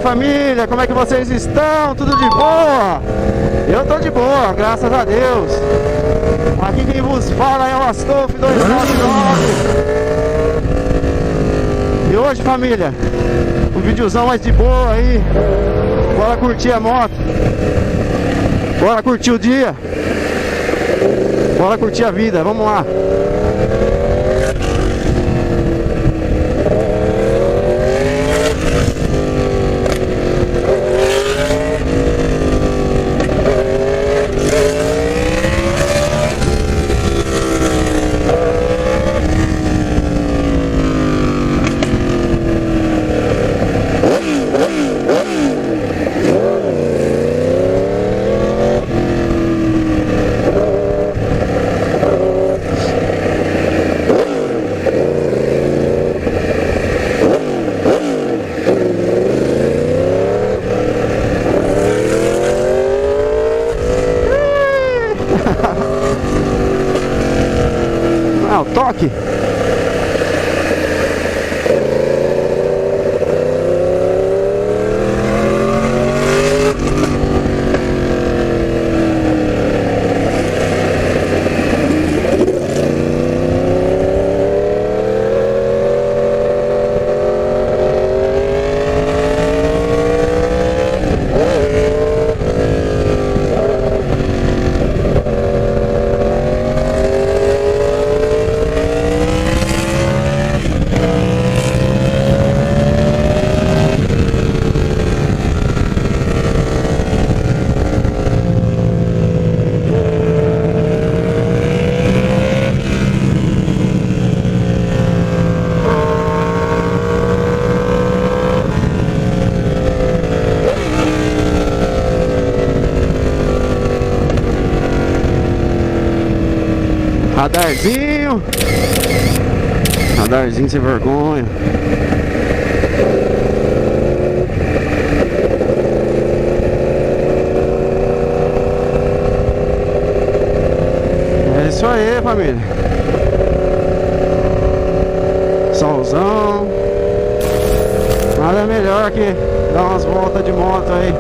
família, como é que vocês estão? Tudo de boa? Eu tô de boa, graças a Deus. Aqui quem vos fala é o Astolfo 299. E hoje, família, um videozão mais de boa aí. Bora curtir a moto. Bora curtir o dia. Bora curtir a vida, vamos lá. Ah, o toque. Radarzinho. Radarzinho sem vergonha. É isso aí, família. Solzão. Nada melhor que dar umas voltas de moto aí.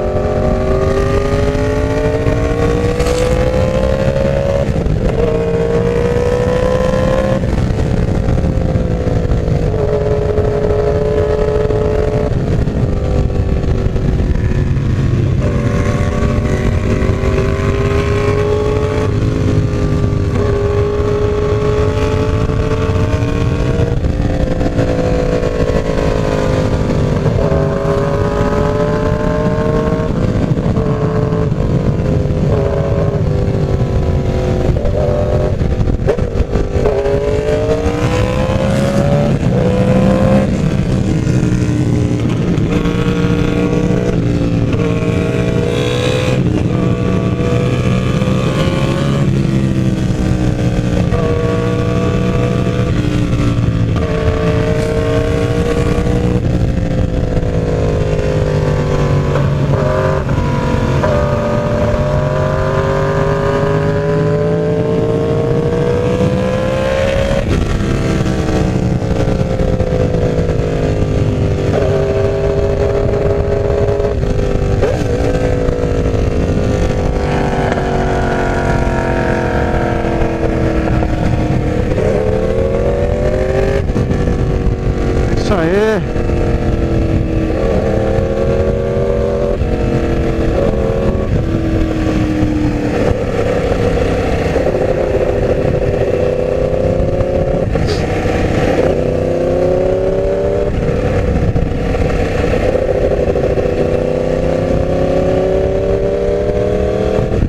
Isso aí.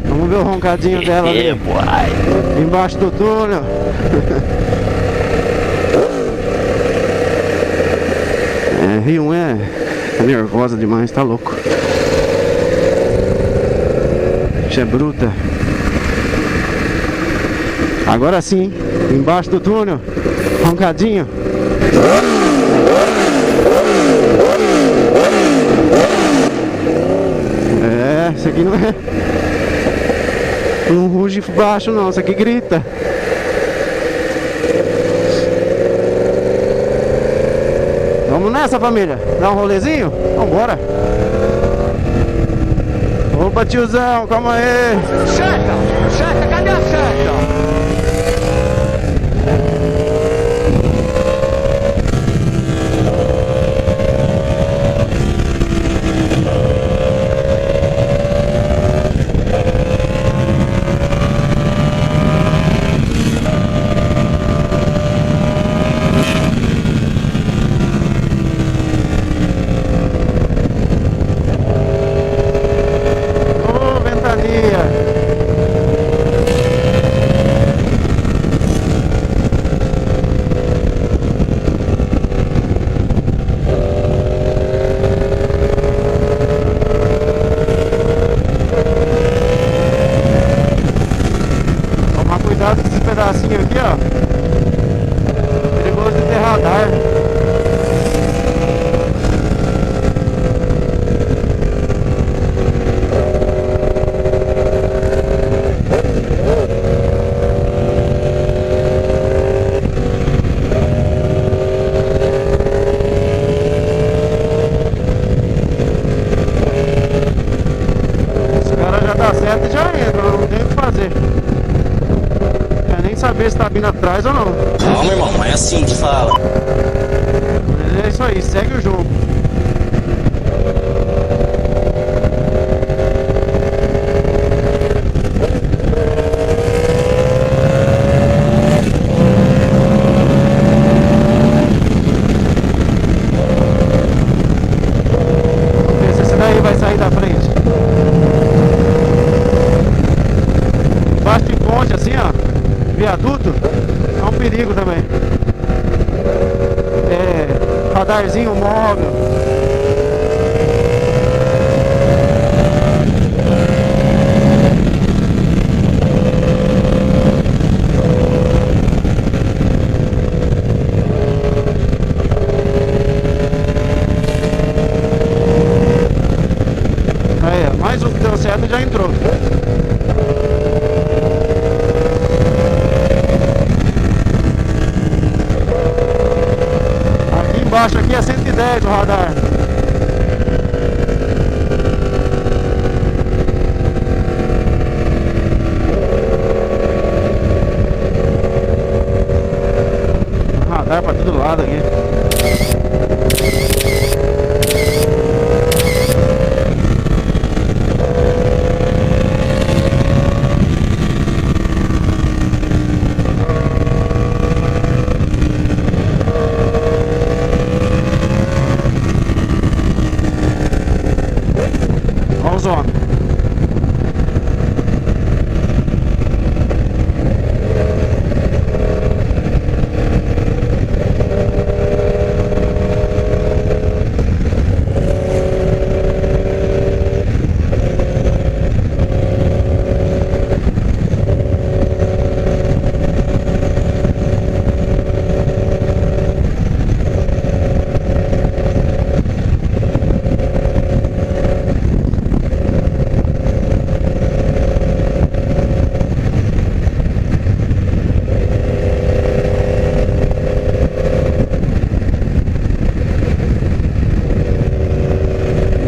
Vamos ver o roncadinho dela ali. Embaixo do túnel. Rio 1 é nervosa demais, tá louco. Bicha é bruta. Agora sim, embaixo do túnel, roncadinho. É, isso aqui não é um ruge baixo não, isso aqui grita. Vamos nessa, família, dar um rolezinho? Vambora. Opa, tiozão, calma aí. Seta, cadê a seta? Ô, ventania. Tomar cuidado com esses pedacinhos aqui, ó. Perigoso de ter radar. Os caras já dá certo e já entram, não tem o que fazer. Quer nem saber se tá vindo atrás ou não. Calma, irmão, não é assim que fala. Mas é isso aí, segue o jogo. Vamos ver se esse daí vai sair da frente. Embaixo de ponte assim, ó, viaduto, é um perigo também. É, radarzinho móvel. Aí, ó, mais um que deu certo já entrou. Aqui embaixo aqui é 110 o radar. Radar pra todo lado aqui. Olha os homens.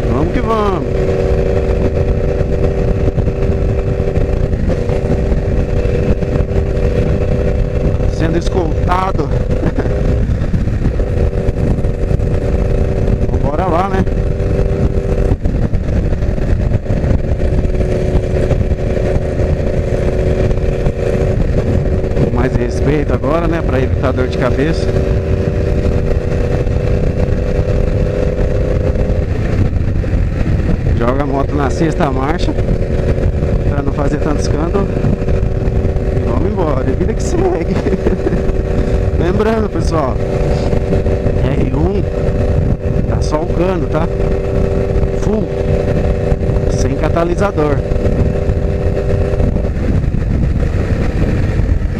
Vamos que vamos. Sendo escoltado. Bora lá, né? Com mais respeito agora, né? Pra evitar dor de cabeça. Joga a moto na sexta marcha pra não fazer tanto escândalo. E vamos embora, vida que segue. Lembrando, pessoal, R1 tá só o cano, tá? Full, sem catalisador.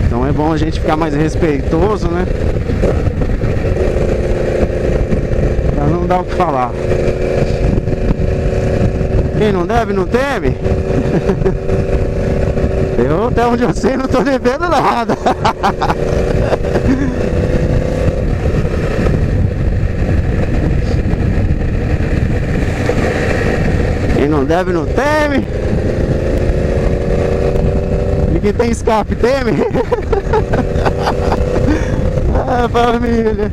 Então é bom a gente ficar mais respeitoso, né? Pra não dar o que falar. Quem não deve, não teme. Eu, até onde eu sei, não tô devendo nada. Quem não deve, não teme. aqui tem escape, teme? Ah, família.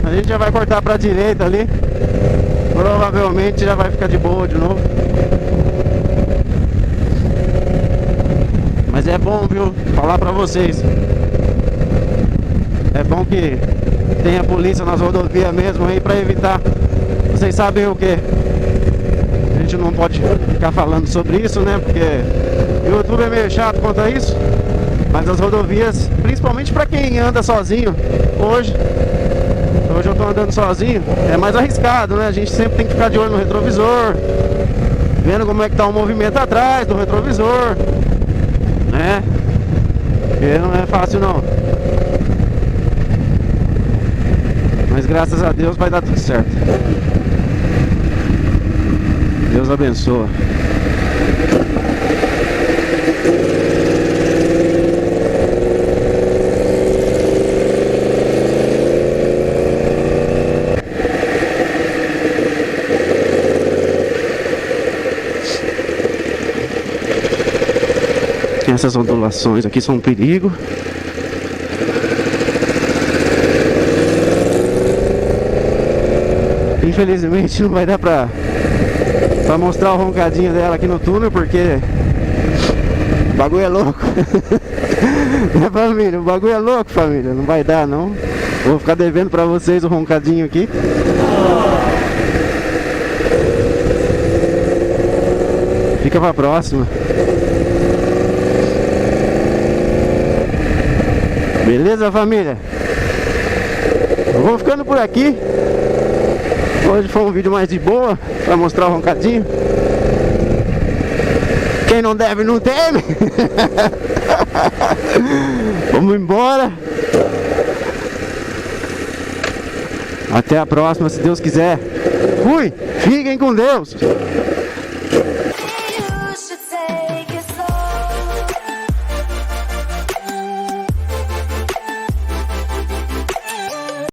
A gente já vai cortar pra direita ali. Provavelmente já vai ficar de boa de novo. Mas é bom, viu? Falar pra vocês. É bom que tenha polícia nas rodovias mesmo aí pra evitar. Vocês sabem o que? A gente não pode ficar falando sobre isso, né? Porque o YouTube é meio chato quanto a isso. Mas as rodovias, principalmente pra quem anda sozinho, hoje eu tô andando sozinho, é mais arriscado, né? A gente sempre tem que ficar de olho no retrovisor, vendo como é que tá o movimento atrás do retrovisor, né? Porque não é fácil não. Mas graças a Deus vai dar tudo certo. Deus abençoa. Essas ondulações aqui são um perigo. Infelizmente não vai dar pra mostrar o roncadinho dela aqui no túnel, porque o bagulho é louco. Né, família? O bagulho é louco, família. Não vai dar, não. Vou ficar devendo pra vocês o roncadinho aqui. Fica pra próxima. Beleza, família? Eu vou ficando por aqui. Hoje foi um vídeo mais de boa, pra mostrar o roncadinho. Quem não deve não teme. Vamos embora. Até a próxima, se Deus quiser. Fui! Fiquem com Deus!